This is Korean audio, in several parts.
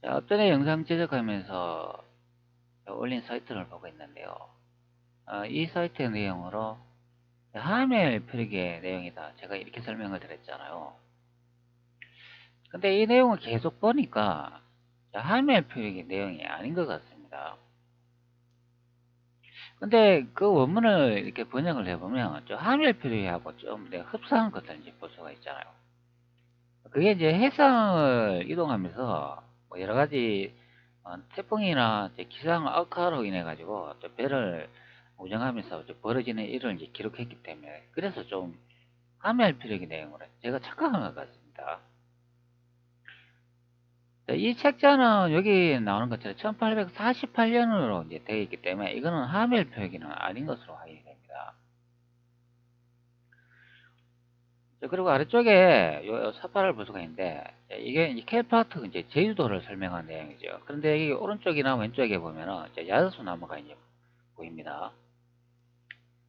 자, 어떤 영상 제작하면서 올린 사이트를 보고 있는데요. 이 사이트의 내용으로 하멜 표기의 내용이다. 제가 이렇게 설명을 드렸잖아요. 근데 이 내용을 계속 보니까 하멜 표기 내용이 아닌 것 같습니다. 근데 그 원문을 이렇게 번역을 해보면 하멜 표기하고 좀 흡사한 것을 이제 볼 수가 있잖아요. 그게 이제 해상을 이동하면서 뭐 여러 가지 태풍이나 기상 악화로 인해 가지고 배를 운영하면서 벌어지는 일을 이제 기록했기 때문에 그래서 좀 함의할 필요기 내용으로 제가 착각한 것 같습니다. 이 책자는 여기 나오는 것처럼 1848년으로 이제 되어 있기 때문에 이거는 하멜 표기는 아닌 것으로 확인이 됩니다. 그리고 아래쪽에 요 사파를 볼 수가 있는데 이게 캘파트 이제 제주도를 설명한 내용이죠. 그런데 이 오른쪽이나 왼쪽에 보면은 야자수 나무가 이제 보입니다.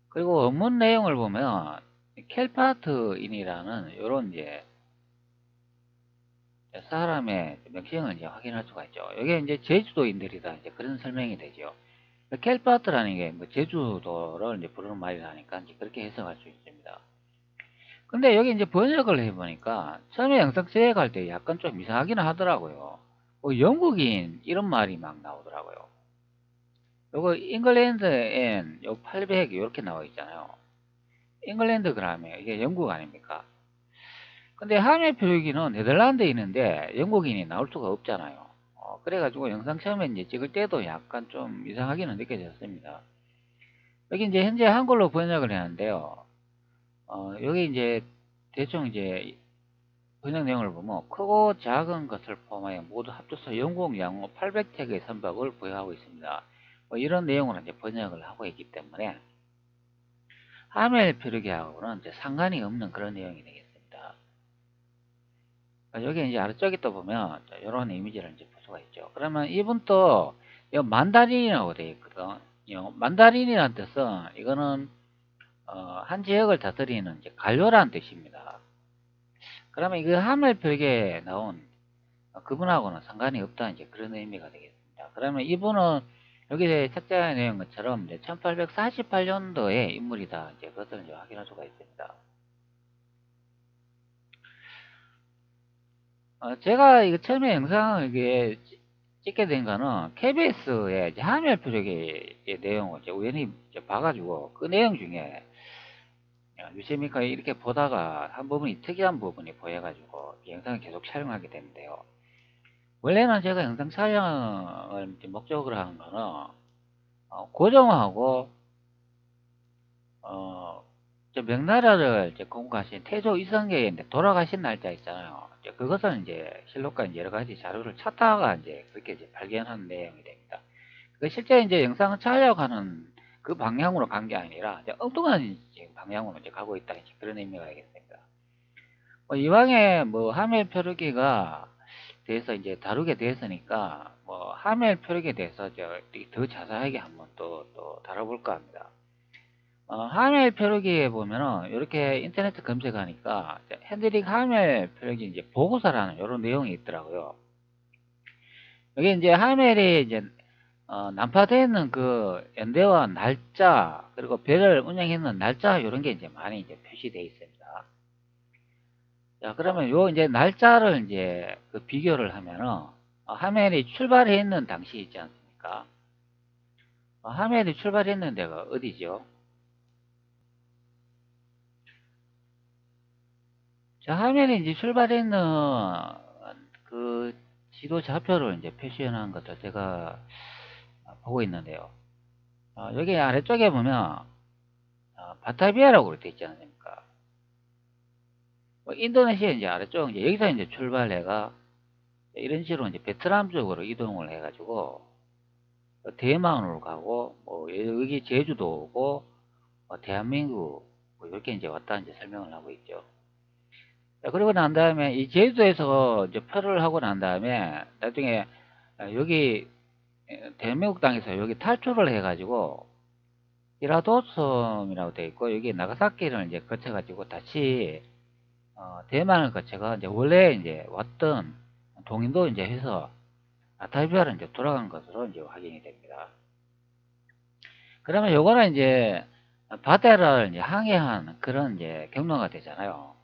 그리고 원문 내용을 보면 캘파트인이라는 이런 이제 사람의 명칭을 이제 확인할 수가 있죠. 이게 이제 제주도인들이다 이제 그런 설명이 되죠. 캘파트라는 게 뭐 제주도를 이제 부르는 말이라니까 이제 그렇게 해석할 수 있습니다. 근데 여기 이제 번역을 해보니까 처음에 영상 제작할 때 약간 좀 이상하긴 하더라고요. 영국인 이런 말이 막 나오더라고요. 요거 잉글랜드 앤요 800 이렇게 나와 있잖아요. 잉글랜드 그러면 이게 영국 아닙니까? 근데 함의 표기는 네덜란드에 있는데 영국인이 나올 수가 없잖아요. 그래가지고 영상 처음에 이제 찍을 때도 약간 좀 이상하게는 느껴졌습니다. 여기 이제 현재 한글로 번역을 했는데요. 여기 이제 대충 이제 번역 내용을 보면 크고 작은 것을 포함하여 모두 합쳐서 영국 양호 800택의 선박을 보유하고 있습니다. 뭐 이런 내용으로 이제 번역을 하고 있기 때문에 하멜 표기하고는 이제 상관이 없는 그런 내용이 되겠습니다. 여기 이제 아래쪽에 또 보면 이런 이미지를 이제 볼 수가 있죠. 그러면 이분 또 만다린이라고 되어 있거든. 만다린이라는 뜻은 이거는 한 지역을 다스리는 이제 관료라는 뜻입니다. 그러면 이거 하멜 벽에 나온 그분하고는 상관이 없다 이제 그런 의미가 되겠습니다. 그러면 이분은 여기 책자에 내은 것처럼 1848년도의 인물이다 이제 그것을 이제 확인할 수가 있습니다. 제가 이거 처음에 영상을 이게 찍게 된 거는 KBS의 하멜 표적의 내용을 이제 우연히 이제 봐가지고 그 내용 중에 유세미가 이렇게 보다가 한 부분이 특이한 부분이 보여가지고 영상을 계속 촬영하게 됐는데요. 원래는 제가 영상 촬영을 목적으로 한 거는 고종하고 저 명나라를 이제 공부하신 태조 이성계의 돌아가신 날짜 있잖아요. 이제 그것은 이제 실록과 이제 여러 가지 자료를 찾다가 이제 그렇게 이제 발견한 내용이 됩니다. 그 실제 이제 영상을 촬영하는 그 방향으로 간 게 아니라 이제 엉뚱한 방향으로 이제 가고 있다 이제 그런 의미가 되겠습니다. 이왕에 뭐 하멜 표류기가 대해서 이제 다루게 됐으니까 뭐 하멜 표류기에 대해서 더 자세하게 한번 또 다뤄볼까 합니다. 하멜 표류기에 보면은 이렇게 인터넷 검색하니까 핸드릭 하멜 표류기 이제 보고서라는 이런 내용이 있더라고요. 여기 이제 하멜이 이제 난파되어 있는 그 연대와 날짜 그리고 배를 운영했는 날짜 이런 게 이제 많이 이제 표시되어 있습니다. 자, 그러면 요 이제 날짜를 이제 그 비교를 하면은 하멜이 출발해 있는 당시 있지 않습니까? 하멜이 출발했는 데가 어디죠? 자, 하멜이 이제 출발했는 그 지도 좌표를 이제 표시해 놓은 것을 제가 보고 있는데요. 여기 아래쪽에 보면 바타비아라고 그렇게 있지 않습니까? 인도네시아 이제 아래쪽 이제 여기서 이제 출발해가 이런 식으로 이제 베트남 쪽으로 이동을 해가지고 대만으로 가고 뭐 여기 제주도 오고 대한민국 뭐 이렇게 이제 왔다 이제 설명을 하고 있죠. 그리고 난 다음에 이 제주도에서 이제 표를 하고 난 다음에 나중에 여기 대한민국 땅에서 여기 탈출을 해가지고 이라도섬이라고 되어 있고 여기 나가사키를 이제 거쳐가지고 다시 대만을 거쳐가 이제 원래 이제 왔던 동인도 이제 해서 바타비아로 이제 돌아간 것으로 이제 확인이 됩니다. 그러면 요거는 이제 바다를 이제 항해한 그런 이제 경로가 되잖아요.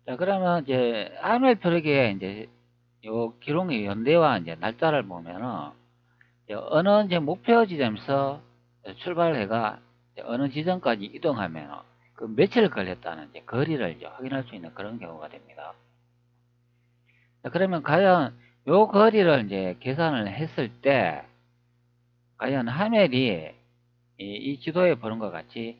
자, 그러면 이제 하멜 표적에 이제 요 기록의 연대와 이제 날짜를 보면은 이제 어느 이제 목표 지점에서 출발해가 이제 어느 지점까지 이동하면 그 며칠 걸렸다는 이제 거리를 이제 확인할 수 있는 그런 경우가 됩니다. 자, 그러면 과연 요 거리를 이제 계산을 했을 때 과연 하멜이 이 지도에 보는 것 같이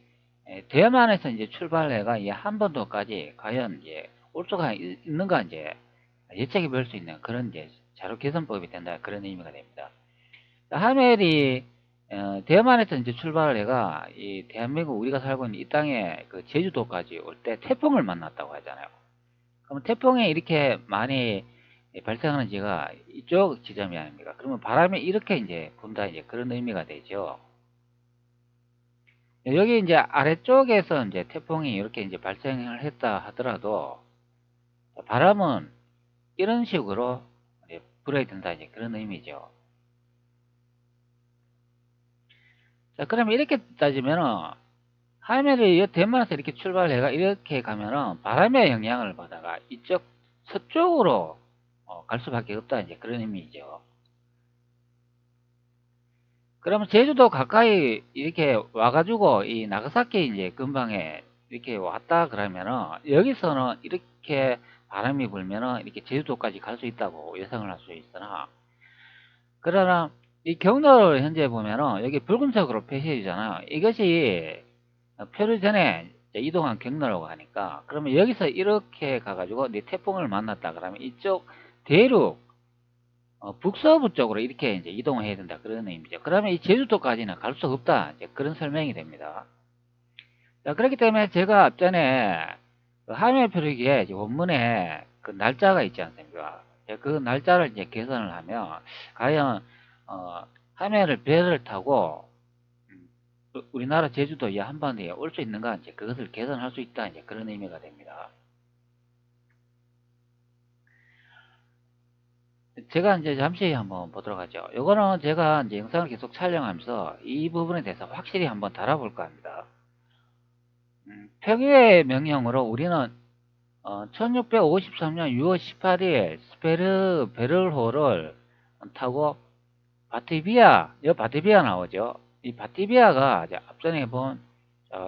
대만에서 이제 출발해가 이 한반도까지 과연 이제 올 수가 있는가 이제 예측해 볼 수 있는 그런 이제 자료 계산법이 된다 그런 의미가 됩니다. 하멜이 대만에서 이제 출발을 해가 이 대한민국 우리가 살고 있는 이 땅에 그 제주도까지 올 때 태풍을 만났다고 하잖아요. 그러면 태풍이 이렇게 많이 발생하는 지가 이쪽 지점이 아닙니까? 그러면 바람이 이렇게 이제 분다 이제 그런 의미가 되죠. 여기 이제 아래쪽에서 이제 태풍이 이렇게 이제 발생을 했다 하더라도 바람은 이런 식으로 불어야 된다 이제 그런 의미죠. 자, 그러면 이렇게 따지면은 하멜이 대만에서 이렇게 출발해가 이렇게 가면은 바람의 영향을 받아가 이쪽 서쪽으로 갈 수밖에 없다 이제 그런 의미죠. 그러면 제주도 가까이 이렇게 와가지고 이 나가사키 이제 근방에 이렇게 왔다 그러면은 여기서는 이렇게 바람이 불면은 이렇게 제주도까지 갈 수 있다고 예상을 할 수 있으나 그러나 이 경로를 현재 보면은 여기 붉은색으로 표시해 주잖아요. 이것이 표를 전에 이동한 경로라고 하니까 그러면 여기서 이렇게 가가지고 네 태풍을 만났다 그러면 이쪽 대륙 북서부 쪽으로 이렇게 이제 이동을 해야 된다 그런 의미죠. 그러면 이 제주도까지는 갈 수 없다 이제 그런 설명이 됩니다. 자, 그렇기 때문에 제가 앞전에 그 하멜 표류기에 원문에 그 날짜가 있지 않습니까? 그 날짜를 이제 계산을 하면 과연 하멜을 배를 타고 우리나라 제주도 이 한반도에 올 수 있는가 이제 그것을 계산할 수 있다 이제 그런 의미가 됩니다. 제가 이제 잠시 한번 보도록 하죠. 요거는 제가 이제 영상을 계속 촬영하면서 이 부분에 대해서 확실히 한번 달아볼까 합니다. 평유의 명령으로 우리는 1653년 6월 18일 스페르 베를호를 타고 바티비아, 여 바티비아 나오죠. 이 바티비아가 이제 앞전에 본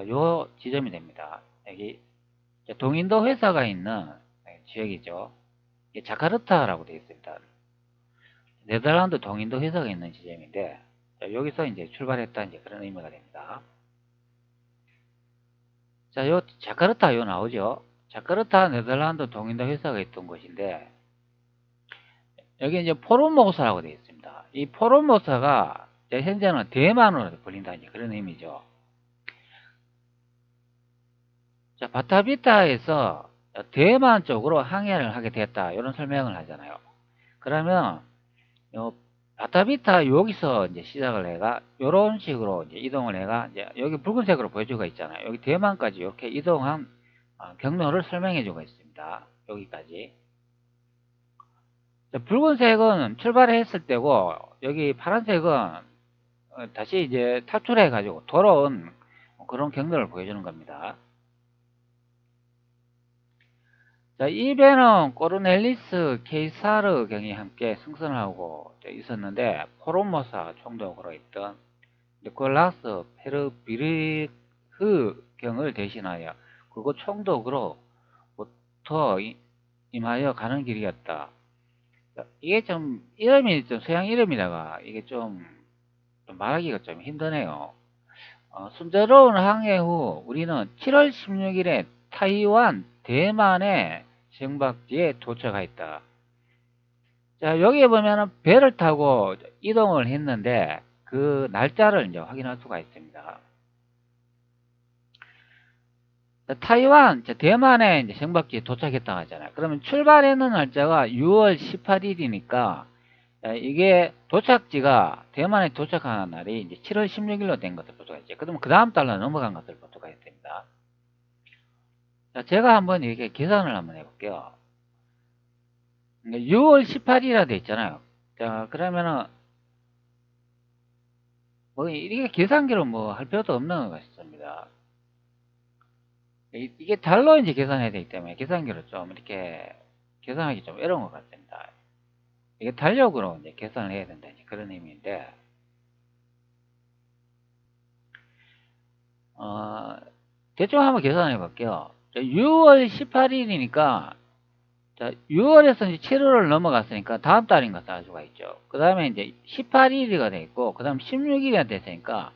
요 지점이 됩니다. 여기 동인도 회사가 있는 지역이죠. 자카르타라고 되어 있습니다. 네덜란드 동인도 회사가 있는 지점인데 여기서 이제 출발했다 이제 그런 의미가 됩니다. 자, 요 자카르타 요 나오죠. 자카르타 네덜란드 동인도 회사가 있던 곳인데 여기 이제 포르모사라고 되어 있습니다. 이 포르모사가 현재는 대만으로 불린다 이제 그런 의미죠. 자, 바타비타에서 대만 쪽으로 항해를 하게 됐다 이런 설명을 하잖아요. 그러면 요 바타비타 여기서 이제 시작을 해가 요런 식으로 이제 이동을 해가 이제 여기 붉은색으로 보여주고 있잖아요. 여기 대만까지 이렇게 이동한 경로를 설명해 주고 있습니다. 여기까지. 자, 붉은색은 출발했을 때고 여기 파란색은 다시 이제 탈출해 가지고 돌아온 그런 경로를 보여주는 겁니다. 자, 이 배는 코르넬리스 케이사르 경이 함께 승선을 하고 있었는데 포르모사 총독으로 있던 니콜라스 페르비르흐 경을 대신하여 그곳 총독으로부터 임하여 가는 길이었다. 이게 좀 이름이 좀 서양 이름이다가 이게 좀 말하기가 좀 힘드네요. 순조로운 항해 후 우리는 7월 16일에 타이완 대만의 정박지에 도착하였다. 자, 여기에 보면은 배를 타고 이동을 했는데 그 날짜를 이제 확인할 수가 있습니다. 타이완, 대만에 이제 정박지에 도착했다고 하잖아요. 그러면 출발했는 날짜가 6월 18일이니까 이게 도착지가 대만에 도착한 날이 이제 7월 16일로 된 것을 볼 수가 있죠. 그러면 그 다음 달로 넘어간 것을 볼 수가 있습니다. 자, 제가 한번 이렇게 계산을 한번 해볼게요. 6월 18일이라 돼 있잖아요. 자, 그러면은, 뭐, 이게 계산기로 뭐 할 필요도 없는 것 같습니다. 이게 달러 이제 계산해야 되기 때문에 계산기로 좀 이렇게 계산하기 좀 어려운 것 같습니다. 이게 달력으로 이제 계산을 해야 된다. 이제 그런 의미인데, 어, 대충 한번 계산해 볼게요. 6월 18일이니까, 자, 6월에서 이제 7월을 넘어갔으니까 다음 달인 거 알 수가 있죠. 그 다음에 이제 18일이가 돼 있고, 그 다음 16일이 됐으니까,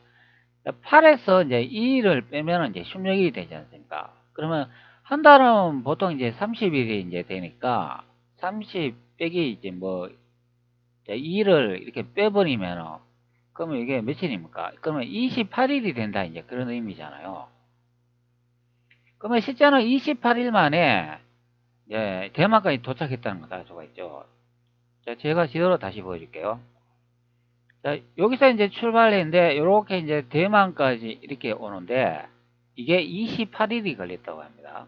8에서 이제 2일을 빼면 이제 16일이 되지 않습니까? 그러면 한 달은 보통 이제 30일이 이제 되니까, 30 빼기 이제 뭐, 2일을 이렇게 빼버리면, 그러면 이게 며칠입니까? 그러면 28일이 된다, 이제 그런 의미잖아요. 그러면 실제는 28일 만에, 예, 대만까지 도착했다는 걸 알 수가 있죠. 자, 제가 지도로 다시 보여줄게요. 자, 여기서 이제 출발했는데, 이렇게 이제 대만까지 이렇게 오는데, 이게 28일이 걸렸다고 합니다.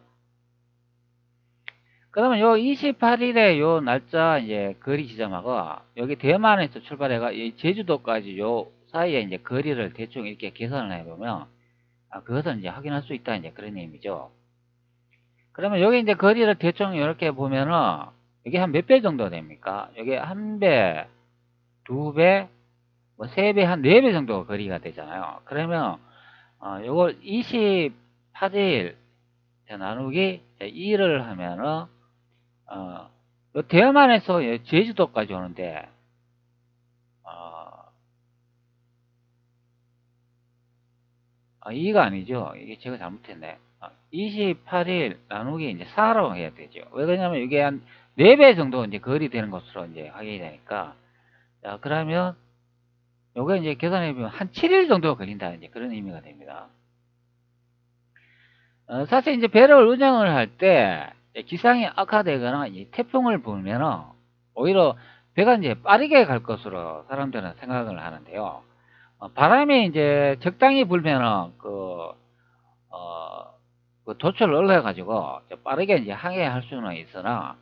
그러면 요 28일에 요 날짜 이제 거리 지점하고, 여기 대만에서 출발해가 이 제주도까지 요 사이에 이제 거리를 대충 이렇게 계산을 해보면, 아, 그것을 이제 확인할 수 있다, 이제 그런 의미죠. 그러면 여기 이제 거리를 대충 이렇게 보면은, 이게 한 몇 배 정도 됩니까? 여기 한 배, 두 배, 뭐 세 배, 한 네 배 정도 거리가 되잖아요. 그러면 요걸 28일 나누기 2를 하면은 요 대만에서 제주도까지 오는데 어, 2가 아니죠. 이게 제가 잘못했네. 28일 나누기 이제 4로 해야 되죠. 왜 그러냐면 이게 한 4배 정도 이제 거리 되는 것으로 이제 확인이 되니까. 자, 그러면 요거 이제 계산해 보면 한 7일 정도 걸린다, 이제 그런 의미가 됩니다. 사실 이제 배를 운영을 할 때 기상이 악화되거나 이 태풍을 불면은 오히려 배가 이제 빠르게 갈 것으로 사람들은 생각을 하는데요. 바람이 이제 적당히 불면은 어, 그 도초를 올려가지고 빠르게 이제 항해할 수는 있으나,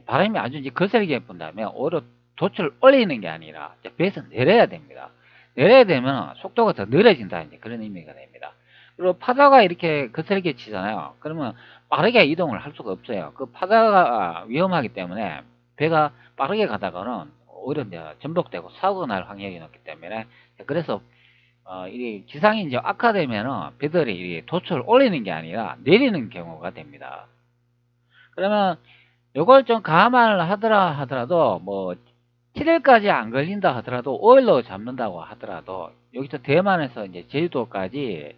바람이 아주 이제 거세게 분다면 오히려 도초를 올리는 게 아니라 이제 배에서 내려야 됩니다. 내려야 되면 속도가 더 느려진다, 이제 그런 의미가 됩니다. 그리고 파도가 이렇게 거세게 치잖아요. 그러면 빠르게 이동을 할 수가 없어요. 그 파도가 위험하기 때문에 배가 빠르게 가다가는 오히려 이제 전복되고 사고 날 확률이 높기 때문에, 그래서 이 기상이 이제 악화되면은 배들이 이 도초를 올리는 게 아니라 내리는 경우가 됩니다. 그러면 요걸 좀 감안을 하더라도 뭐 7일까지 안 걸린다 하더라도 5일로 잡는다고 하더라도 여기서 대만에서 이제 제주도까지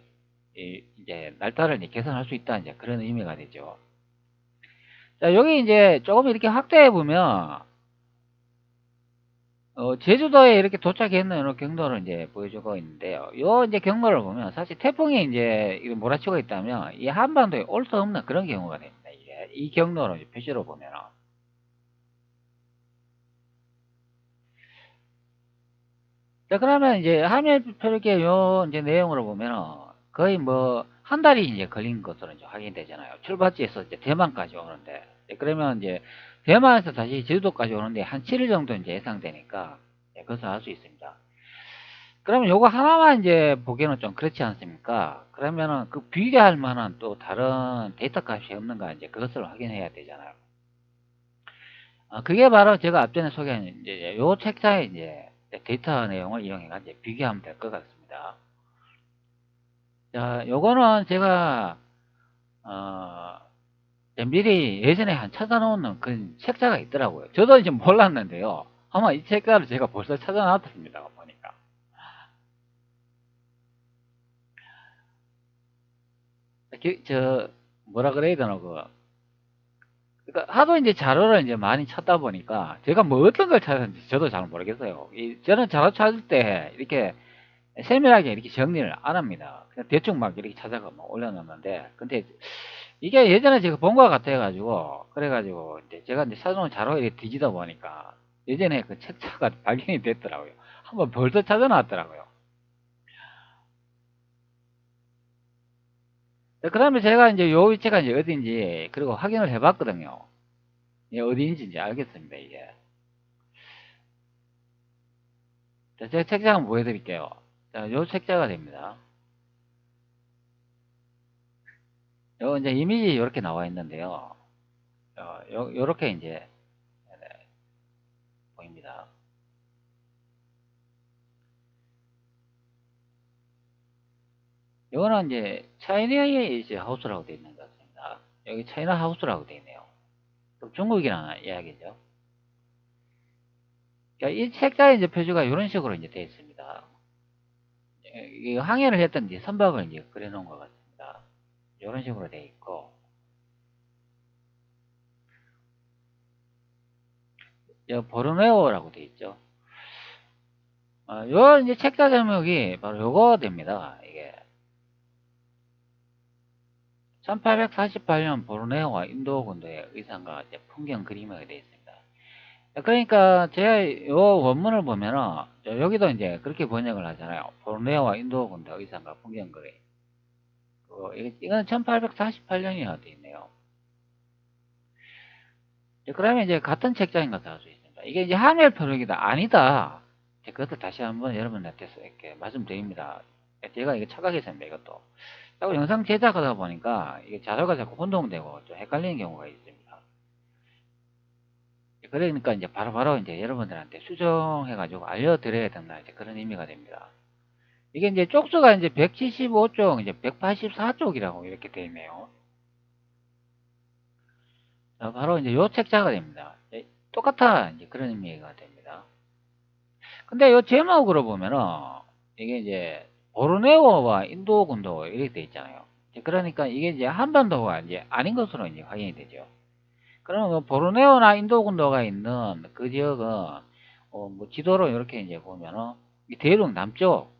이제 날짜를 이제 계산할 수 있다, 이제 그런 의미가 되죠. 자, 여기 이제 조금 이렇게 확대해 보면 제주도에 이렇게 도착했는 이런 경로를 이제 보여주고 있는데요. 요 이제 경로를 보면 사실 태풍이 이제 몰아치고 있다면 이 한반도에 올 수 없는 그런 경우가 됩니다. 이게 이 경로로 이제 표시로 보면은. 자, 그러면 이제 화면표렇게 요 이제 내용으로 보면은 거의 뭐 한 달이 이제 걸린 것으로 이제 확인되잖아요. 출발지에서 이제 대만까지 오는데. 그러면 이제 대만에서 다시 제주도까지 오는데 한 7일 정도 이제 예상되니까, 그것을 알 수 있습니다. 그러면 요거 하나만 이제 보기에는 좀 그렇지 않습니까? 그러면은 그 비교할 만한 또 다른 데이터 값이 없는가, 이제 그것을 확인해야 되잖아요. 그게 바로 제가 앞전에 소개한 이제 요 책자의 이제 데이터 내용을 이용해 이제 비교하면 될 것 같습니다. 자, 요거는 제가 어, 미리 예전에 한 찾아놓는 그 책자가 있더라고요. 저도 이제 몰랐는데요. 아마 이 책자를 제가 벌써 찾아놨습니다, 보니까. 뭐라 그래야 되나, 그러니까 하도 이제 자료를 이제 많이 찾다 보니까 제가 뭐 어떤 걸 찾았는지 저도 잘 모르겠어요. 저는 자료 찾을 때 이렇게 세밀하게 이렇게 정리를 안 합니다. 그냥 대충 막 이렇게 찾아가 막 올려놓는데, 근데 이게 예전에 제가 본 것 같아가지고, 그래가지고 이제 제가 이제 찾아놓은 자료에 이렇게 뒤지다 보니까 예전에 그 책자가 발견이 됐더라고요. 한번 벌써 찾아놨더라고요. 그다음에 제가 이제 요 위치가 이제 어딘지 그리고 확인을 해봤거든요. 예, 어디인지 이제 알겠습니다, 이게. 자, 제가 책자 한번 보여드릴게요. 자, 요 책자가 됩니다. 요 이제 이미지 이렇게 나와 있는데요. 요렇게 이제 보입니다. 요거는 이제 차이나의 이제 하우스라고 되어 있는 것 같습니다. 여기 차이나 하우스라고 되어 있네요. 그럼 중국이라는 이야기죠. 그러니까 이 책자의 이제 표지가 이런 식으로 이제 되어 있습니다. 이 항해를 했던 이제 선박을 이제 그려놓은 것 같습니다. 이런 식으로 되어 있고, 여기 보르네오라고 되어 있죠. 요 이제 책자 제목이 바로 요거 됩니다. 이게 1848년 보르네오와 인도 군도의 의상과 이제 풍경 그림이 되어 있습니다. 그러니까 제가 요 원문을 보면은 여기도 이제 그렇게 번역을 하잖아요. 보르네오와 인도 군도 의상과 풍경 그림. 이건 1848년이라고 되어 있네요. 그러면 이제 같은 책자인 것을 알 수 있습니다. 이게 이제 한일 표적이다 아니다. 그것도 다시 한번 여러분한테 이렇게 말씀드립니다. 제가 이게 착각했습니다. 이것도. 자꾸 영상 제작하다 보니까 이게 자료가 자꾸 혼동되고 좀 헷갈리는 경우가 있습니다. 그러니까 이제 바로바로 이제 여러분들한테 수정해가지고 알려드려야 된다. 이제 그런 의미가 됩니다. 이게 이제 쪽수가 이제 175쪽, 이제 184쪽이라고 이렇게 되어 있네요. 바로 이제 요 책자가 됩니다. 똑같아. 이제 그런 의미가 됩니다. 근데 요 제목으로 보면은 이게 이제 보르네오와 인도 군도 이렇게 돼 있잖아요. 그러니까 이게 이제 한반도가 이제 아닌 것으로 이제 확인이 되죠. 그러면 그 보르네오나 인도 군도가 있는 그 지역은 뭐 지도로 이렇게 이제 보면은 이 대륙 남쪽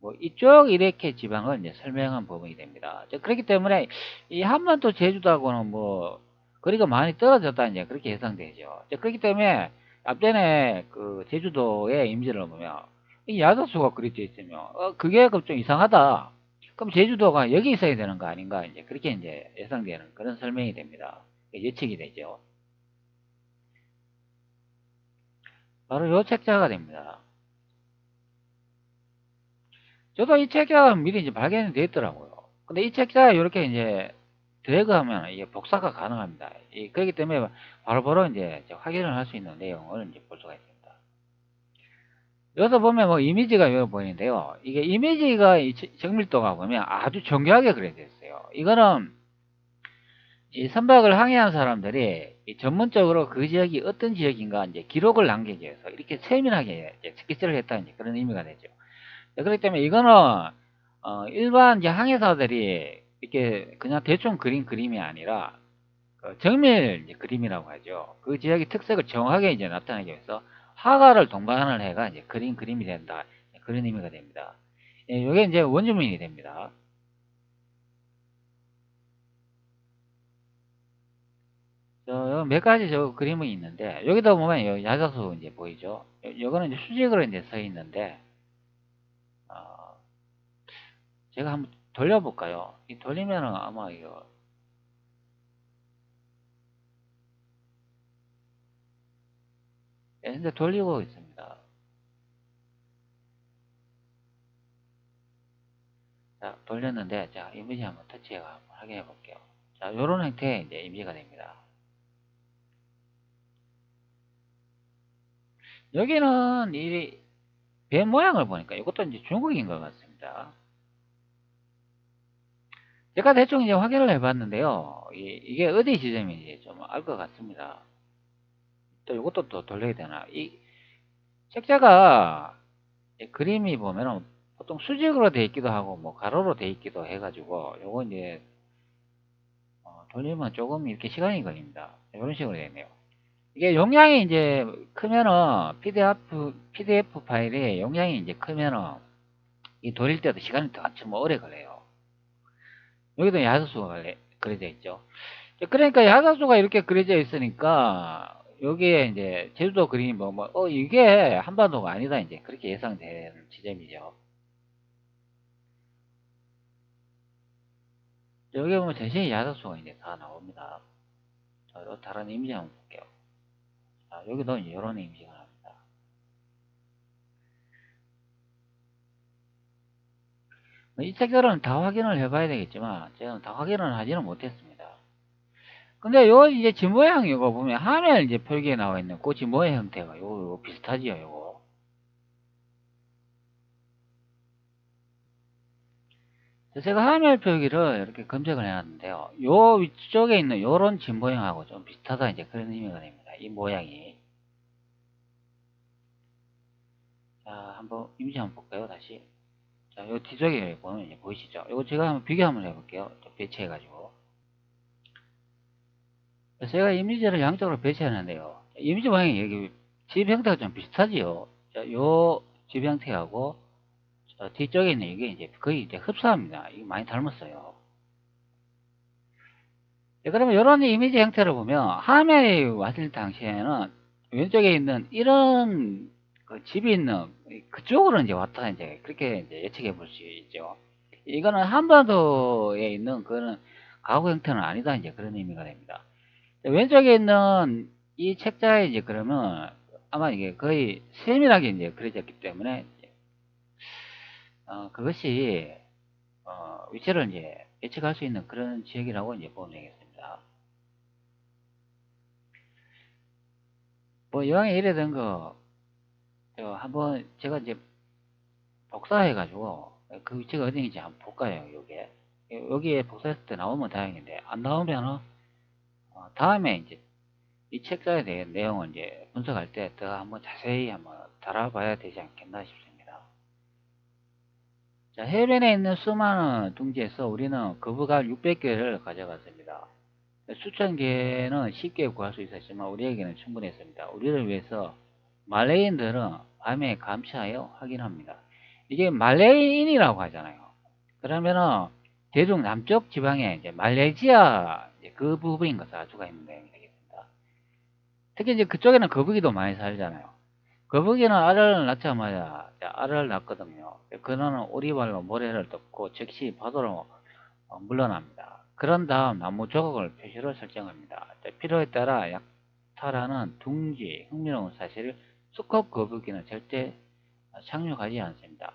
뭐 이쪽 이렇게 지방을 이제 설명한 부분이 됩니다. 그렇기 때문에 이 한반도 제주도하고는 뭐 거리가 많이 떨어졌다 이제 그렇게 예상되죠. 그렇기 때문에 앞전에 그 제주도의 이미지를 보면 이 야자수가 그려져 있으면 그게 좀 이상하다. 그럼 제주도가 여기 있어야 되는 거 아닌가 이제 그렇게 이제 예상되는 그런 설명이 됩니다. 예측이 되죠. 바로 요 책자가 됩니다. 저도 이 책자가 미리 이제 발견이 됐더라고요. 근데 이 책자에 이렇게 이제 드래그하면 이게 복사가 가능합니다. 그렇기 때문에 바로바로 이제 확인을 할 수 있는 내용을 이제 볼 수가 있습니다. 여기서 보면 뭐 이미지가 여기 보이는데요. 이게 이미지가 이 정밀도가 보면 아주 정교하게 그려져 있어요. 이거는 이 선박을 항해한 사람들이 전문적으로 그 지역이 어떤 지역인가 이제 기록을 남기기 위해서 이렇게 세밀하게 이제 스케치를 했다는 그런 의미가 되죠. 그렇기 때문에 이거는 일반 이제 항해사들이 이렇게 그냥 대충 그린 그림이 아니라 정밀 이제 그림이라고 하죠. 그 지역의 특색을 정확하게 이제 나타내기 위해서 화가를 동반을 해가 이제 그린 그림이 된다. 그런 의미가 됩니다. 이게 이제 원주민이 됩니다. 몇 가지 저 그림이 있는데 여기다 보면 야자수 이제 보이죠. 요거는 이제 수직으로 이제 서 있는데 어, 제가 한번 돌려볼까요? 이 돌리면은 아마 이거 현재 돌리고 있습니다. 자, 돌렸는데 자 이미지 한번 터치해가 한번 확인해 볼게요. 자, 요런 형태의 이제 이미지가 됩니다. 여기는 이 배 모양을 보니까 이것도 이제 중국인 것 같습니다. 제가 대충 이제 확인을 해봤는데요. 이게 어디 지점인지 좀 알 것 같습니다. 또 이것도 또 돌려야 되나? 이 책자가 그림이 보면은 보통 수직으로 되어 있기도 하고 뭐 가로로 되어 있기도 해가지고 요거 이제 돌리면 조금 이렇게 시간이 걸립니다. 이런 식으로 되어 있네요. 이게 용량이 이제 크면은 PDF 파일이 용량이 이제 크면은 이 돌릴 때도 시간이 더 좀 오래 걸려요. 여기도 야자수가 그려져 있죠. 그러니까 야자수가 이렇게 그려져 있으니까 여기에 이제 제주도 그림이 이게 한반도가 아니다 이제 그렇게 예상되는 지점이죠. 여기 보면 전신이 야자수가 이제 다 나옵니다. 또 다른 이미지 한번 볼게요. 자, 여기도 이제 이런 이미지가 나옵니다. 이 책들은 다 확인을 해봐야 되겠지만, 저는 다 확인을 하지는 못했습니다. 근데 요 이제 집 모양 이거 보면 화면 이제 표기에 나와 있는 그 집 모양 형태가 요거 비슷하지요, 요거. 제가 화면 표기를 이렇게 검색을 해놨는데요. 요 위쪽에 있는 요런 집 모양하고 좀 비슷하다 이제 그런 의미가 됩니다. 이 모양이. 자, 한번 이미지 한번 볼까요, 다시. 자, 요 뒤쪽에 보면 이제 보이시죠? 요거 제가 한번 비교 한번 해볼게요. 배치해가지고. 제가 이미지를 양쪽으로 배치하는데요. 이미지 모양이 여기 집 형태가 좀 비슷하지요. 자, 요 집 형태하고 뒤쪽에 있는 이게 이제 거의 이제 흡사합니다. 이게 많이 닮았어요. 네, 그러면 이런 이미지 형태를 보면 화면에 왔을 당시에는 왼쪽에 있는 이런 그 집이 있는 그쪽으로 이제 왔다 이제 그렇게 이제 예측해 볼 수 있죠. 이거는 한반도에 있는 그런 가구 형태는 아니다 이제 그런 의미가 됩니다. 왼쪽에 있는 이 책자에 이제 그러면 아마 이게 거의 세밀하게 이제 그려졌기 때문에 그것이 위치를 이제 예측할 수 있는 그런 지역이라고 이제 보면 되겠습니다. 뭐 이왕에 이래 된 거 한번 제가 이제 복사해 가지고 그 위치가 어디인지 한번 볼까요? 요게 여기에 복사했을 때 나오면 다행인데 안 나오면은 다음에 이제 이 책자에 대한 내용을 이제 분석할 때 더 한번 자세히 한번 달아봐야 되지 않겠나 싶습니다. 자, 해변에 있는 수많은 둥지에서 우리는 거북알 600개를 가져갔습니다. 수천 개는 쉽게 구할 수 있었지만 우리에게는 충분했습니다. 우리를 위해서 말레이인들은 밤에 감시하여 확인합니다. 이게 말레이인이라고 하잖아요. 그러면은 대중 남쪽 지방에 이제 말레이시아 이제 그 부분인 것을 알 수가 있는 내용이 되겠습니다. 특히 이제 그쪽에는 거북이도 많이 살잖아요. 거북이는 알을 낳자마자 알을 낳거든요. 그는 오리발로 모래를 덮고 즉시 바다로 물러납니다. 그런 다음 나무 조각을 표시로 설정합니다. 필요에 따라 약탈하는 둥지, 흥미로운 사실을 수컷 거북이는 절대 착륙하지 않습니다.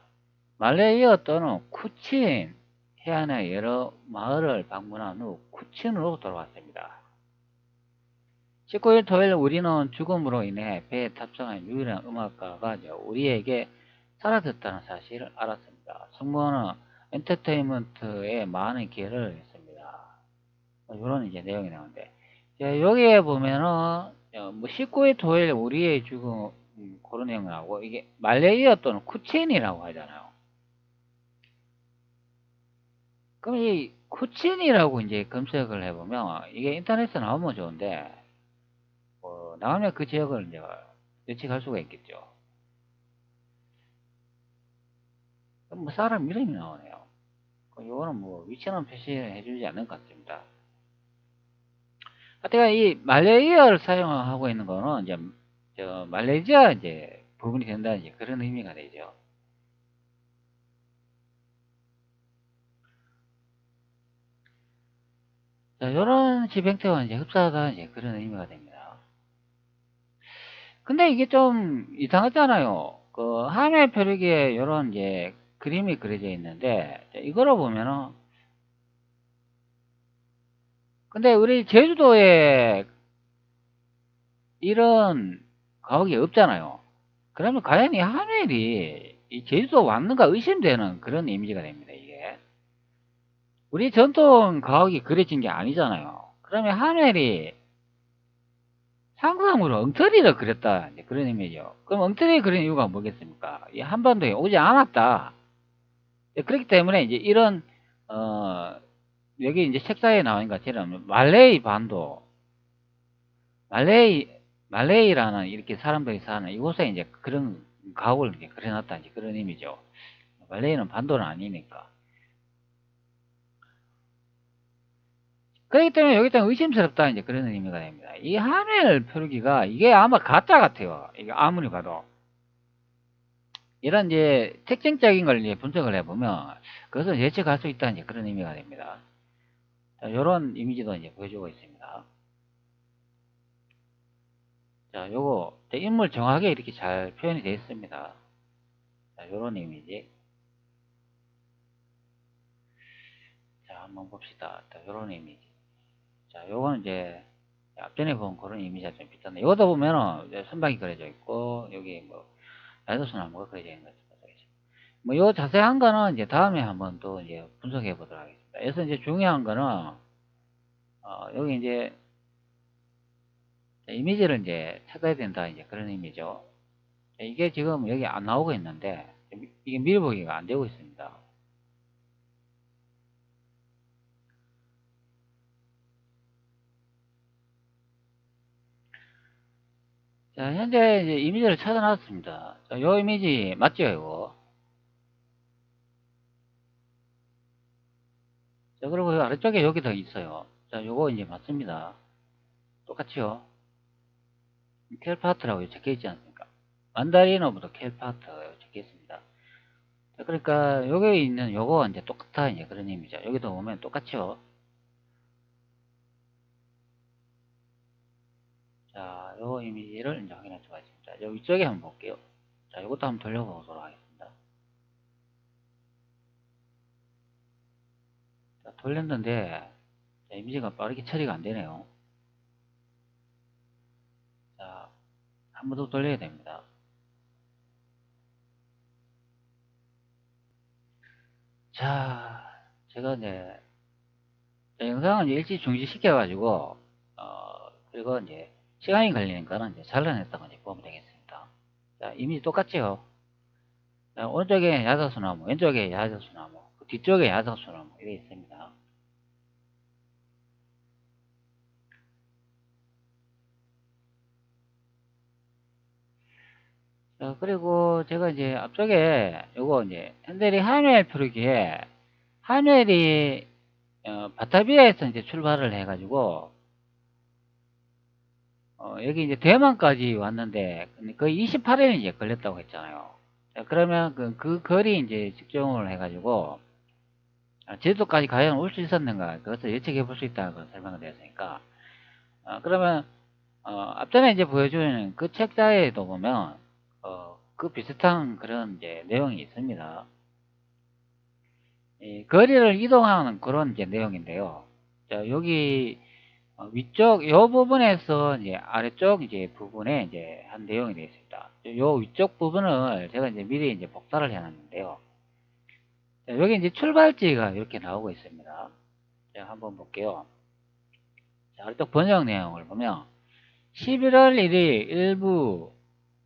말레이어 또는 쿠친 해안의 여러 마을을 방문한 후 쿠친으로 돌아왔습니다. 19일 토요일 우리는 죽음으로 인해 배에 탑승한 유일한 음악가가 우리에게 사라졌다는 사실을 알았습니다. 승무원은 엔터테인먼트에 많은 기여를 했습니다. 이런 이제 내용이 나오는데, 여기에 보면은, 뭐 19일 토요일 우리의 죽음, 그런 내용 나오고, 이게 말레이어 또는 쿠친이라고 하잖아요. 그럼 이 쿠친이라고 이제 검색을 해보면, 이게 인터넷에 나오면 좋은데, 나오면 그 지역을 이제 예측할 수가 있겠죠. 그럼 뭐 사람 이름이 나오네요. 이거는 뭐 위치는 표시해주지 않는 것 같습니다. 하여튼 이 말레이어를 사용하고 있는 거는 이제 말레이시아 이제 부분이 된다는 이제 그런 의미가 되죠. 자, 이런 집 형태와 이제 흡사하다는 이제 그런 의미가 됩니다. 근데 이게 좀 이상하잖아요. 그 화면 표류기에 이런 이제 그림이 그려져 있는데 이거로 보면은 근데 우리 제주도에 이런 가옥이 없잖아요. 그러면 과연 이 하멜이 이 제주도 왔는가 의심되는 그런 이미지가 됩니다, 이게. 우리 전통 가옥이 그려진 게 아니잖아요. 그러면 하멜이 상상으로 엉터리를 그렸다, 이제 그런 의미죠. 그럼 엉터리 그린 이유가 뭐겠습니까? 이 한반도에 오지 않았다. 그렇기 때문에 이제 이런, 어, 여기 이제 책자에 나온 것처럼 말레이 반도, 말레이, 말레이라는 이렇게 사람들이 사는 이곳에 이제 그런 가옥을 이렇게 그려놨다, 이제 그런 의미죠. 말레이는 반도는 아니니까. 그렇기 때문에 여기 좀 의심스럽다, 이제 그런 의미가 됩니다. 이 하멜 표기가 이게 아마 가짜 같아요. 이게 아무리 봐도. 이런 이제 특징적인 걸 이제 분석을 해보면 그것을 예측할 수 있다, 이제 그런 의미가 됩니다. 자, 이런 이미지도 이제 보여주고 있습니다. 자, 요거 인물 정확하게 이렇게 잘 표현이 되어 있습니다. 자, 요런 이미지. 자, 한번 봅시다. 자, 요런 이미지. 자, 요거는 이제 앞전에 본 그런 이미지가 좀 비슷한데, 요거다 보면은 이제 선박이 그려져 있고, 여기 뭐 야자수나무가 그려져 있는 거죠. 뭐 요 자세한 거는 이제 다음에 한번 또 이제 분석해 보도록 하겠습니다. 그래서 이제 중요한 거는 여기 이제 이미지를 이제 찾아야 된다, 이제 그런 의미죠. 이게 지금 여기 안 나오고 있는데 이게 밀보기가 안 되고 있습니다. 자, 현재 이제 이미지를 찾아놨습니다. 자, 요 이미지 맞죠, 이거? 자, 그리고 요 아래쪽에 여기 더 있어요. 자, 요거 이제 맞습니다. 똑같죠? 캘파트라고 적혀 있지 않습니까? 만다리노부터 캘파트 적혀 있습니다. 자, 그러니까 여기 있는 요거 이제 똑같아, 이제 그런 의미죠. 여기도 보면 똑같죠? 자, 요 이미지를 이제 확인할 수가 있습니다. 요 위쪽에 한번 볼게요. 자, 요것도 한번 돌려보도록 하겠습니다. 자, 돌렸는데, 자, 이미지가 빠르게 처리가 안 되네요. 자, 한 번 더 돌려야 됩니다. 자, 제가 이제, 영상은 이제 일찍 중지시켜가지고, 그리고 이제, 시간이 걸리는 거는 이제 잘라냈다고 이제 보면 되겠습니다. 자, 이미지 똑같죠? 자, 오른쪽에 야자수나무, 왼쪽에 야자수나무, 그 뒤쪽에 야자수나무, 이게 있습니다. 자, 그리고 제가 이제 앞쪽에 요거 이제 핸들이 하멜 표기에 하멜이 바타비아에서 이제 출발을 해가지고 여기 이제 대만까지 왔는데 거의 28일이 이제 걸렸다고 했잖아요. 자, 그러면 그 거리 이제 측정을 해가지고 제주도까지 과연 올 수 있었는가 그것을 예측해 볼 수 있다는 걸 설명을 드렸으니까 그러면 앞전에 이제 보여주는 그 책자에도 보면 그 비슷한 그런 이제 내용이 있습니다. 이 거리를 이동하는 그런 이제 내용인데요. 자, 여기 위쪽 요 부분에서 이제 아래쪽 이제 부분에 이제 한 내용이 되어 있습니다. 요 위쪽 부분을 제가 이제 미리 이제 복사를 해 놨는데요. 자, 여기 이제 출발지가 이렇게 나오고 있습니다. 제가 한번 볼게요. 자, 아래쪽 번역 내용을 보면 11월 1일 일부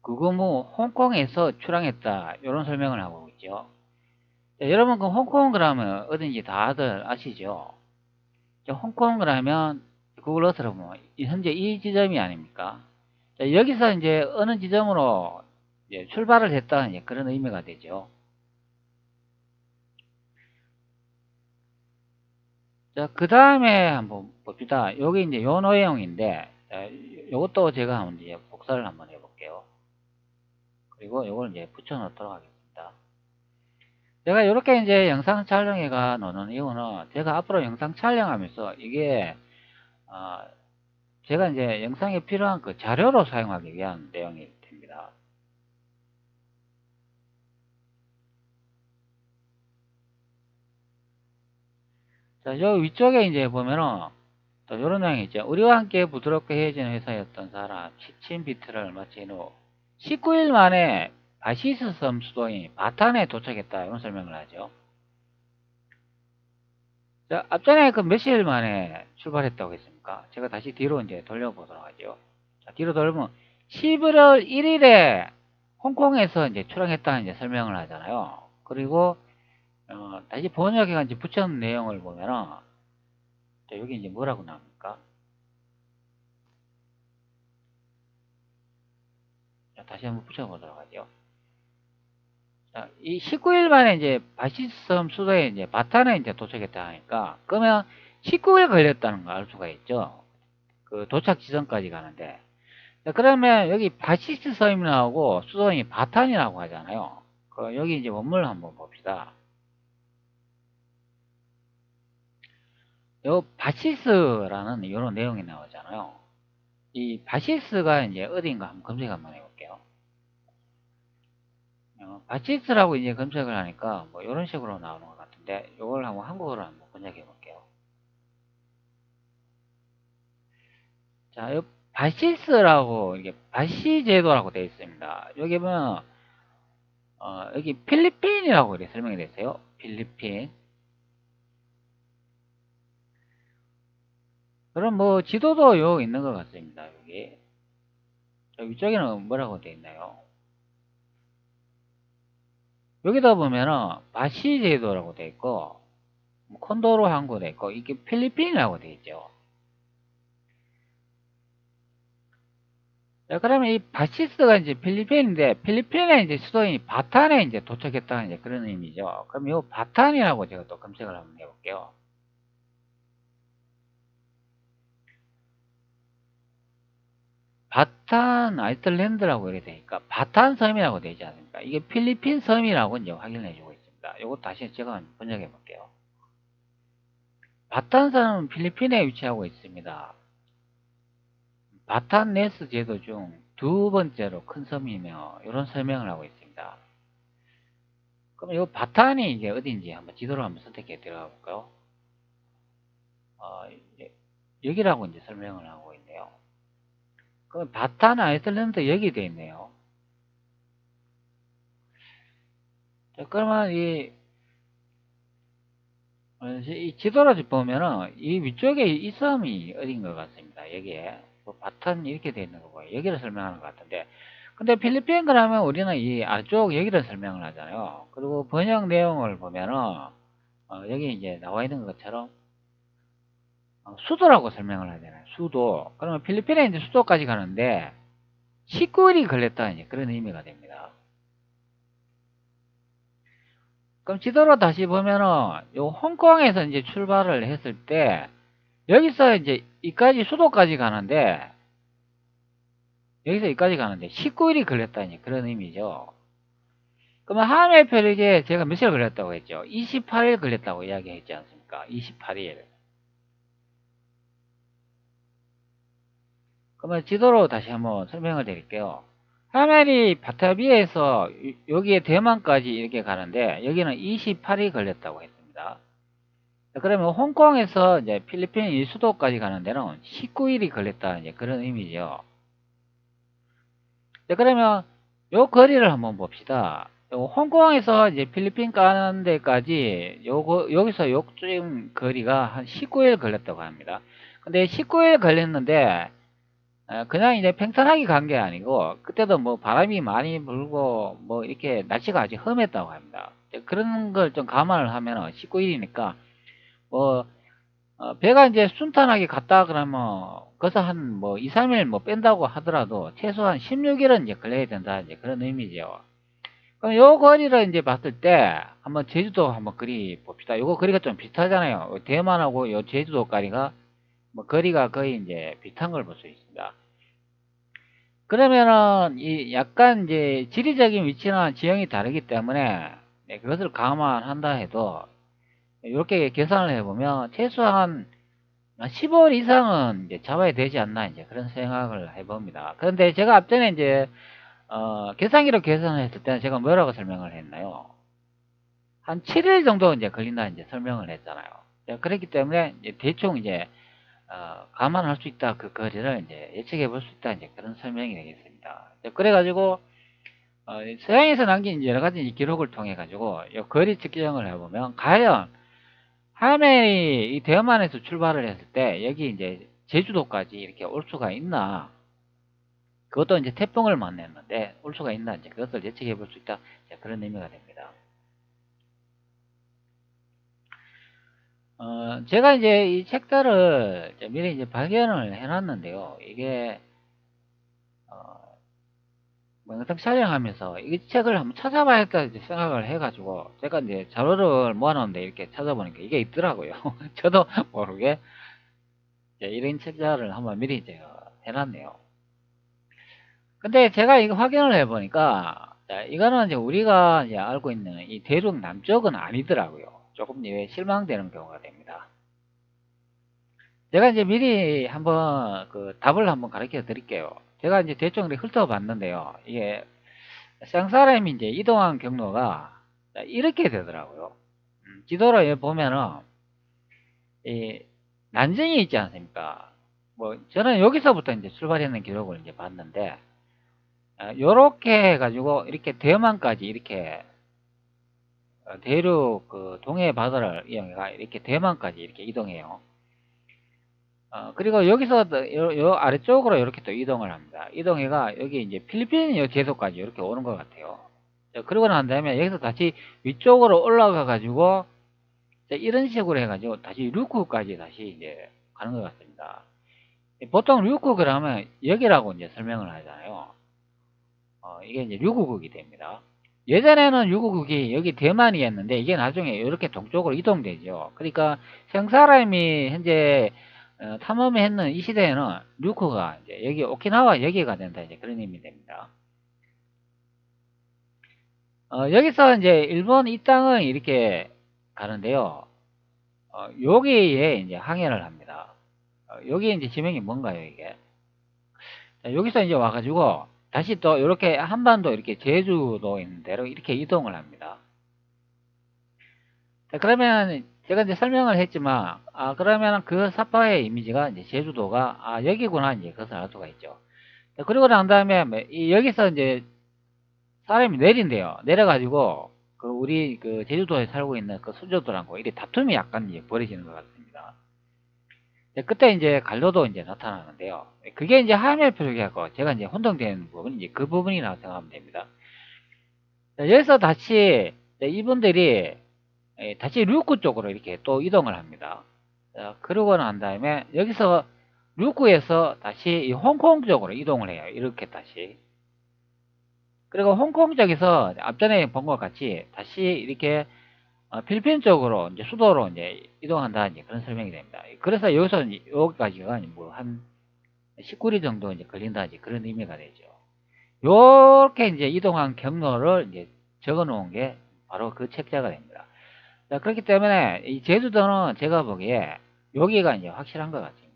구금후 홍콩에서 출항했다. 이런 설명을 하고 있죠. 자, 여러분 그 홍콩 그러면 어딘지 다들 아시죠? 자, 홍콩 그러면 구글 어스로 보면 현재 이 지점이 아닙니까? 자, 여기서 이제 어느 지점으로 이제 출발을 했다 이제 그런 의미가 되죠. 자, 그 다음에 한번 봅시다. 여기 이제 요 내용인데, 자, 요것도 제가 한번 이제 복사를 한번 해볼게요. 그리고 요걸 이제 붙여 놓도록 하겠습니다. 제가 이렇게 이제 영상 촬영회가 노는 이유는 제가 앞으로 영상 촬영하면서 이게 어, 제가 이제 영상에 필요한 그 자료로 사용하기 위한 내용이 됩니다. 자, 요 위쪽에 이제 보면은 또 이런 내용이 있죠. 우리와 함께 부드럽게 헤어진 회사였던 사람 시친 비트를 마친 후 19일 만에 바시스 섬 수도인 바탄에 도착했다. 이런 설명을 하죠. 자, 앞전에 그 몇일 만에 출발했다고 했습니까? 제가 다시 뒤로 이제 돌려보도록 하죠. 자, 뒤로 돌면 11월 1일에 홍콩에서 이제 출항했다는 이제 설명을 하잖아요. 그리고 다시 번역해가 이제 붙여놓은 내용을 보면은 자, 여기 이제 뭐라고 나옵니까? 자, 다시 한번 붙여보도록 하죠. 자, 이 19일 만에 이제 바시섬 수도에 이제 바탄에 이제 도착했다 하니까 그러면 19일 걸렸다는 걸 알 수가 있죠. 그 도착 지점까지 가는데. 자, 그러면 여기 바시스 섬이 나오고 수도이 바탄이라고 하잖아요. 여기 이제 원문을 한번 봅시다. 요 바시스라는 이런 내용이 나오잖아요. 이 바시스가 이제 어디인가 한번 검색 한번 해볼게요. 바시스라고 이제 검색을 하니까 뭐 이런 식으로 나오는 것 같은데, 이걸 한번 한국어로 한번 번역해 볼게요. 자, 요 바시스라고 이게 바시 제도라고 되어 있습니다. 여기 보면 여기 필리핀이라고 이렇게 설명이 되어 있어요. 필리핀. 그럼 뭐 지도도 요 있는 것 같습니다. 여기. 저 위쪽에는 뭐라고 되어 있나요? 여기다 보면은 바시 제도라고 되어 있고, 뭐 콘도로 항구 되어 있고, 이게 필리핀이라고 되어 있죠. 자, 그러면 이 바시스가 이제 필리핀인데, 필리핀의 이제 수도인 바탄에 이제 도착했다는 이제 그런 의미죠. 그럼 이 바탄이라고 제가 또 검색을 한번 해볼게요. 바탄 아이슬란드라고 이렇게 되니까 바탄 섬이라고 되지 않습니까? 이게 필리핀 섬이라고 이제 확인해 주고 있습니다. 이거 다시 제가 번역해 볼게요. 바탄 섬은 필리핀에 위치하고 있습니다. 바탄네스 제도 중 두 번째로 큰 섬이며 이런 설명을 하고 있습니다. 그럼 이 바탄이 이제 어딘지 한번 지도로 한번 선택해 들어가 볼까요? 여기라고 이제 설명을 하고 있네요. 그럼 바탄 아이슬란드 여기 돼 있네요. 자, 그러면 이 지도를 보면은 이 위쪽에 이 섬이 어딘 것 같습니다. 여기에 뭐 바탄 이렇게 돼 있는 거고 여기를 설명하는 것 같은데, 근데 필리핀 그러면 우리는 이 아래쪽 여기를 설명을 하잖아요. 그리고 번역 내용을 보면은 여기 이제 나와 있는 것처럼 수도라고 설명을 하잖아요. 수도. 그러면 필리핀에 이제 수도까지 가는데 19일이 걸렸다 이제 그런 의미가 됩니다. 그럼 지도로 다시 보면은 요 홍콩에서 이제 출발을 했을 때 여기서 이제 이까지 수도까지 가는데, 여기서 여기까지 가는데 19일이 걸렸다 이제 그런 의미죠. 그러면 하멜표를 이제 제가 며칠 걸렸다고 했죠? 28일 걸렸다고 이야기했지 않습니까? 28일. 그러면 지도로 다시 한번 설명을 드릴게요. 하멜이 바타비에서 여기에 대만까지 이렇게 가는데 여기는 28일 걸렸다고 했습니다. 그러면 홍콩에서 이제 필리핀 이 수도까지 가는 데는 19일이 걸렸다 이제 그런 의미죠. 자, 그러면 요 거리를 한번 봅시다. 홍콩에서 이제 필리핀 가는 데까지 여기서 요쯤 거리가 한 19일 걸렸다고 합니다. 근데 19일 걸렸는데 그냥 이제 팽창하게 간 게 아니고 그때도 뭐 바람이 많이 불고 뭐 이렇게 날씨가 아주 험했다고 합니다. 그런 걸 좀 감안을 하면 19일이니까 뭐 배가 이제 순탄하게 갔다 그러면 거기서 한 뭐 2, 3일 뭐 뺀다고 하더라도 최소한 16일은 이제 걸려야 된다 이제 그런 의미죠. 그럼 요 거리를 이제 봤을 때 한번 제주도 한번 거리 봅시다. 요거 거리가 좀 비슷하잖아요. 대만하고 요 제주도 거리가 뭐 거리가 거의 이제 비슷한 걸 볼 수 있습니다. 그러면은 이 약간 이제 지리적인 위치나 지형이 다르기 때문에 그것을 감안한다 해도 이렇게 계산을 해보면 최소한 15월 이상은 이제 잡아야 되지 않나 이제 그런 생각을 해봅니다. 그런데 제가 앞전에 이제 계산기로 계산했을 때는 제가 뭐라고 설명을 했나요? 한 7일 정도 이제 걸린다 이제 설명을 했잖아요. 그렇기 때문에 이제 대충 이제 감안할 수 있다, 그 거리를 이제 예측해 볼 수 있다 이제 그런 설명이 되겠습니다. 그래가지고 서양에서 남긴 여러 가지 기록을 통해 가지고 이 거리 측정을 해보면 과연 하멜이 이 대만에서 출발을 했을 때 여기 이제 제주도까지 이렇게 올 수가 있나, 그것도 이제 태풍을 만났는데 올 수가 있나 이제 그것을 예측해 볼 수 있다 그런 의미가 됩니다. 제가 이제 이 책들을 이제 미리 이제 발견을 해놨는데요. 이게 뭐 영상 촬영하면서 이 책을 한번 찾아봐야겠다 이제 생각을 해가지고 제가 이제 자료를 모아놓은데 이렇게 찾아보니까 이게 있더라고요. 저도 모르게 이제 이런 책자를 한번 미리 제가 해놨네요. 근데 제가 이거 확인을 해보니까 이거는 이제 우리가 이제 알고 있는 이 대륙 남쪽은 아니더라고요. 조금 실망되는 경우가 됩니다. 제가 이제 미리 한번 그 답을 한번 가르쳐 드릴게요. 제가 이제 대충 이렇게 훑어봤는데요. 이게 생사람이 이제 이동한 경로가 이렇게 되더라고요. 지도로 보면은 이 난징이 있지 않습니까? 뭐 저는 여기서부터 이제 출발했는 기록을 이제 봤는데 요렇게 해가지고 이렇게 대만까지 이렇게 대륙 그 동해 바다를 이용해가 이렇게 대만까지 이렇게 이동해요. 그리고 여기서 요 아래쪽으로 이렇게 또 이동을 합니다. 이동해가 여기 이제 필리핀 요 제도까지 이렇게 오는 것 같아요. 그러고 난 다음에 여기서 다시 위쪽으로 올라가 가지고 이런 식으로 해가지고 다시 루크까지 다시 이제 가는 것 같습니다. 보통 루크 그러면 여기라고 이제 설명을 하잖아요. 이게 이제 유구국이 됩니다. 예전에는 유구국이 여기 대만이었는데 이게 나중에 이렇게 동쪽으로 이동되죠. 그러니까 생사람이 현재 탐험했는 이 시대에는 루크가 이제 여기 오키나와 여기가 된다 이제 그런 의미 됩니다. 여기서 이제 일본 이 땅을 이렇게 가는데요. 여기에 이제 항해를 합니다. 여기 이제 지명이 뭔가요, 이게? 자, 여기서 이제 와가지고 다시 또 이렇게 한반도 이렇게 제주도 있는 데로 이렇게 이동을 합니다. 자, 그러면 제가 이제 설명을 했지만, 그러면 그 사파의 이미지가 이제 제주도가, 여기구나, 이제 그것을 알 수가 있죠. 자, 그리고 난 다음에 여기서 이제 사람이 내린대요. 내려가지고, 그 우리 그 제주도에 살고 있는 그 수저들하고 이게 다툼이 약간 이제 벌어지는 것 같습니다. 그때 이제 갈로도 이제 나타나는데요. 그게 이제 하멜 표적이고 제가 이제 혼동되는 부분이 이제 그 부분이라고 생각하면 됩니다. 자, 여기서 다시 이분들이 다시 루크 쪽으로 이렇게 또 이동을 합니다. 자, 그러고 난 다음에 여기서 루크에서 다시 홍콩 쪽으로 이동을 해요. 이렇게 다시. 그리고 홍콩 쪽에서 앞전에 본 것 같이 다시 이렇게 필리핀 쪽으로 이제 수도로 이제 이동한다 이제 그런 설명이 됩니다. 그래서 여기서 여기까지가 뭐한 19리 정도 이제 걸린다 이제 그런 의미가 되죠. 요렇게 이제 이동한 경로를 이제 적어 놓은 게 바로 그 책자가 됩니다. 자, 그렇기 때문에 이 제주도는 제가 보기에 여기가 이제 확실한 것 같습니다.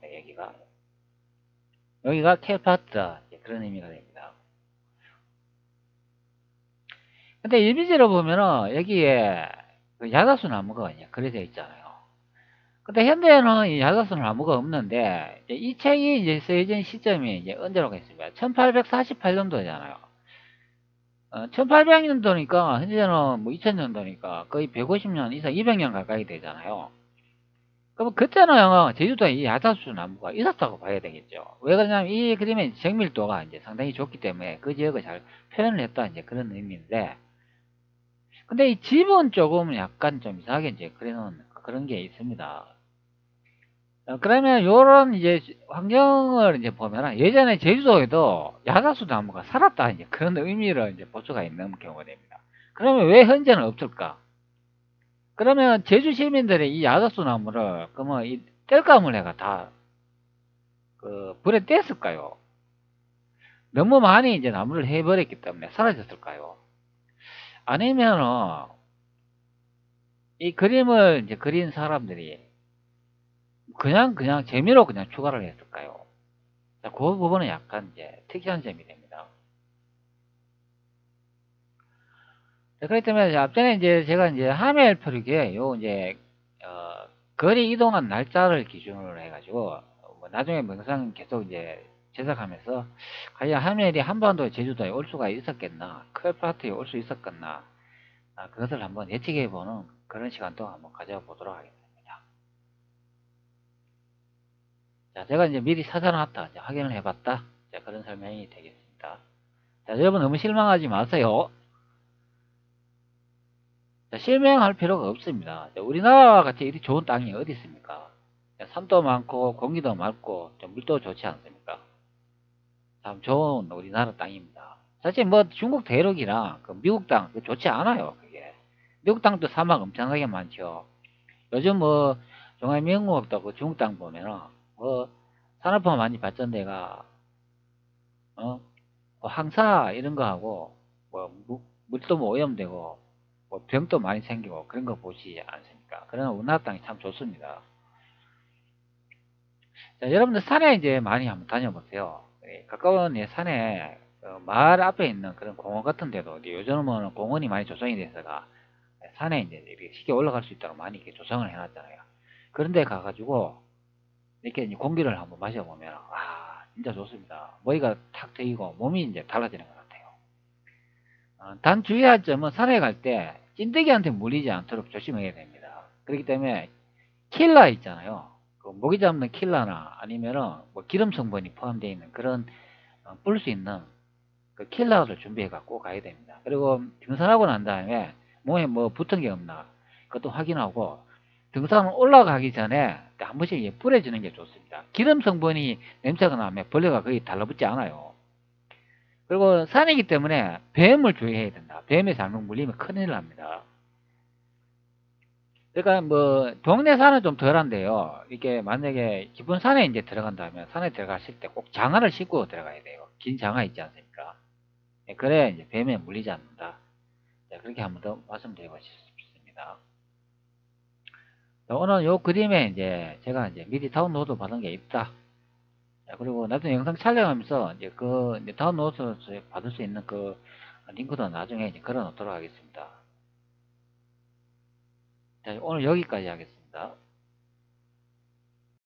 여기가 캘파트다 그런 의미가 됩니다. 근데 이미지로 보면은 여기에 그 야자수 나무가 이제 그려져 있잖아요. 근데 현대에는 이 야자수 나무가 없는데 이 책이 이제 쓰여진 시점이 이제 언제로 겠습니까? 1848년도잖아요. 1800년도니까 현재는 뭐 2000년도니까 거의 150년 이상 200년 가까이 되잖아요. 그럼 그때는 제주도에 이 야자수 나무가 있었다고 봐야 되겠죠. 왜 그러냐면 이 그림의 정밀도가 이제 상당히 좋기 때문에 그 지역을 잘 표현을 했다 이제 그런 의미인데, 근데 이 집은 조금 약간 좀 이상하게 이제 그래놓은 그런 게 있습니다. 그러면 요런 이제 환경을 이제 보면은 예전에 제주도에도 야자수 나무가 살았다 이제 그런 의미를 이제 볼 수가 있는 경우가 됩니다. 그러면 왜 현재는 없을까? 그러면 제주 시민들이 이 야자수 나무를 그러면 이 땔감을 해가 다 그 불에 뗐을까요? 너무 많이 이제 나무를 해버렸기 때문에 사라졌을까요? 아니면은 이 그림을 이제 그린 사람들이 그냥 재미로 그냥 추가를 했을까요? 자, 그 부분은 약간 이제 특이한 점이 됩니다. 자, 그렇기 때문에 앞전에 이제 제가 이제 하멜 표류기에 요 이제 거리 이동한 날짜를 기준으로 해가지고 뭐 나중에 영상 계속 이제 제작하면서 과연 하멜이 한반도 제주도에 올 수가 있었겠나, 클파트에 올 수 있었겠나, 그것을 한번 예측해보는 그런 시간도 한번 가져보도록 하겠습니다. 자, 제가 이제 미리 찾아놨다, 이제 확인을 해봤다. 자, 그런 설명이 되겠습니다. 자, 여러분 너무 실망하지 마세요. 자, 실명할 필요가 없습니다. 자, 우리나라와 같이 이렇게 좋은 땅이 어디 있습니까? 자, 산도 많고 공기도 맑고 물도 좋지 않습니까? 참 좋은 우리나라 땅입니다. 사실 뭐 중국 대륙이나 그 미국 땅 좋지 않아요. 그게 미국 땅도 사막 엄청나게 많죠. 요즘 뭐 중화민국도 그 중국 땅 보면은 뭐 산업화 많이 발전돼가 어? 뭐 항사 이런 거 하고 뭐 물도 뭐 오염되고 뭐 병도 많이 생기고 그런 거 보시지 않습니까? 그러나 우리나라 땅이 참 좋습니다. 자, 여러분들 산에 이제 많이 한번 다녀보세요. 예, 가까운 예, 산에 마을 앞에 있는 그런 공원 같은 데도 이제 요즘은 공원이 많이 조성이 돼서가 산에 이제 이렇게 쉽게 올라갈 수 있도록 많이 이렇게 조성을 해놨잖아요. 그런데 가가지고 이렇게 이제 공기를 한번 마셔보면 진짜 좋습니다. 머리가 탁 트이고 몸이 이제 달라지는 것 같아요. 단 주의할 점은 산에 갈 때 찐득이한테 물리지 않도록 조심해야 됩니다. 그렇기 때문에 킬라 있잖아요. 그 모기 잡는 킬라나 아니면은 뭐 기름 성분이 포함되어 있는 그런 뿔 수 있는 그 킬라를 준비해 갖고 가야 됩니다. 그리고 등산하고 난 다음에 몸에 뭐 붙은 게 없나 그것도 확인하고 등산 올라가기 전에 한 번씩 뿌려주는 게 좋습니다. 기름 성분이 냄새가 나면 벌레가 거의 달라붙지 않아요. 그리고 산이기 때문에 뱀을 주의해야 된다. 뱀에 잘못 물리면 큰일 납니다. 그러니까 뭐 동네 산은 좀 덜한데요. 이게 만약에 깊은 산에 이제 들어간다면 산에 들어가실 때 꼭 장화를 신고 들어가야 돼요. 긴 장화 있지 않습니까? 예, 그래야 이제 뱀에 물리지 않는다. 자, 그렇게 한번 더 말씀드리고 싶습니다. 자, 오늘 요 그림에 이제 제가 이제 미리 다운로드 받은 게 있다. 자, 그리고 나중에 영상 촬영하면서 이제 그 이제 다운로드 받을 수 있는 그 링크도 나중에 이제 걸어 놓도록 하겠습니다. 자, 오늘 여기까지 하겠습니다.